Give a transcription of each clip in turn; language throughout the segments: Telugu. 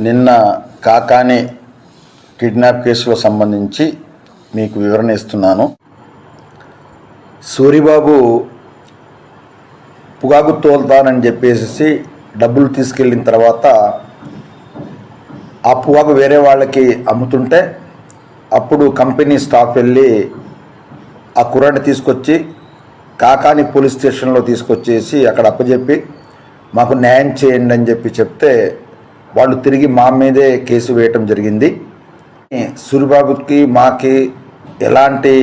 నిన్న కాకాని కిడ్నాప్ కేసులో సంబంధించి మీకు వివరణ ఇస్తున్నాను. సూరిబాబు పొగాకు తోలుతానని చెప్పేసి డబ్బులు తీసుకెళ్ళిన తర్వాత ఆ పొగాకు వేరే వాళ్ళకి అమ్ముతుంటే అప్పుడు కంపెనీ స్టాఫ్ వెళ్ళి ఆ కుర్రాడిని తీసుకొచ్చి కాకాని పోలీస్ స్టేషన్లో తీసుకొచ్చేసి అక్కడ అప్పచెప్పి మాకు న్యాయం చేయండి అని చెప్తే వాళ్ళు తిరిగి మా మీదే కేసు వేయటం జరిగింది. సూరిబాబుకి మాకి ఎలాంటి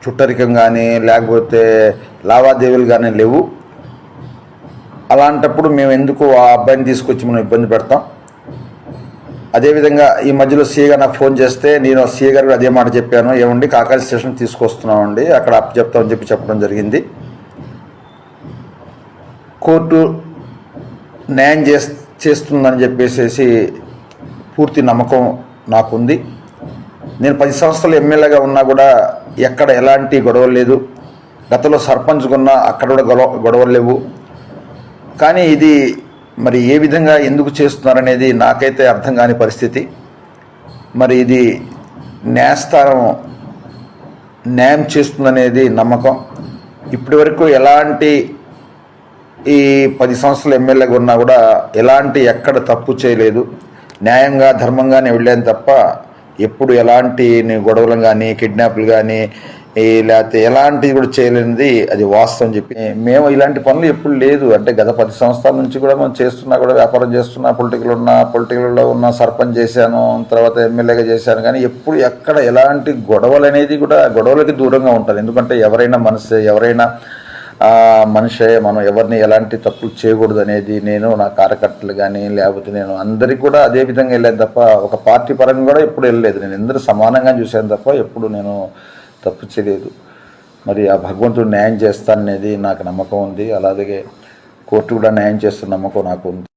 చుట్టరికం కానీ లేకపోతే లావాదేవీలు కానీ లేవు. అలాంటప్పుడు మేము ఎందుకు ఆ అబ్బాయిని తీసుకొచ్చి మనం ఇబ్బంది పెడతాం? అదేవిధంగా ఈ మధ్యలో సీఏ గారు నాకు ఫోన్ చేస్తే నేను సీఏ గారు అదే మాట చెప్పాను, ఏమండి కాకాని స్టేషన్ తీసుకొస్తున్నామండి, అక్కడ చెప్తామని చెప్పడం జరిగింది. కోర్టు న్యాయం చేస్తుందని చెప్పేసి పూర్తి నమ్మకం నాకుంది. నేను 10 సంవత్సరాలు ఎమ్మెల్యేగా ఉన్నా కూడా ఎక్కడ ఎలాంటి గొడవలు లేదు. గతంలో సర్పంచ్గా ఉన్నా అక్కడ కూడా గొడవలు లేవు. కానీ ఇది మరి ఏ విధంగా ఎందుకు చేస్తున్నారనేది నాకైతే అర్థం కాని పరిస్థితి. మరి ఇది న్యాయస్థానం న్యాయం చేస్తుందనేది నమ్మకం. ఇప్పటి వరకు ఎలాంటి ఈ 10 సంవత్సరాలు ఎమ్మెల్యేగా ఉన్నా కూడా ఎలాంటి ఎక్కడ తప్పు చేయలేదు. న్యాయంగా ధర్మంగానే వెళ్ళాను తప్ప ఎప్పుడు ఎలాంటి గొడవలు కానీ కిడ్నాప్లు కానీ లేకపోతే ఎలాంటిది కూడా చేయలేనిది అది వాస్తవం చెప్పి మేము ఇలాంటి పనులు ఎప్పుడు లేదు. అంటే గత 10 సంవత్సరాల నుంచి కూడా మనం చేస్తున్నా, కూడా వ్యాపారం చేస్తున్నా, పొలిటికల్లో ఉన్న సర్పంచ్ చేశాను, తర్వాత ఎమ్మెల్యేగా చేశాను. కానీ ఎప్పుడు ఎక్కడ ఎలాంటి గొడవలు అనేది కూడా గొడవలకి దూరంగా ఉంటాను. ఎందుకంటే ఎవరైనా మనిషే, మనం ఎవరిని ఎలాంటి తప్పులు చేయకూడదు అనేది నేను నా కార్యకర్తలు కానీ లేకపోతే నేను అందరికీ కూడా అదే విధంగా వెళ్ళాను తప్ప ఒక పార్టీ పరంగా కూడా ఎప్పుడు వెళ్ళలేదు. నేను అందరూ సమానంగా చూశాను తప్ప ఎప్పుడు నేను తప్పు చేయలేదు. మరి ఆ భగవంతుడు న్యాయం చేస్తాననేది నాకు నమ్మకం ఉంది. అలాగే కోర్టు కూడా న్యాయం చేస్తున్న నమ్మకం నాకు ఉంది.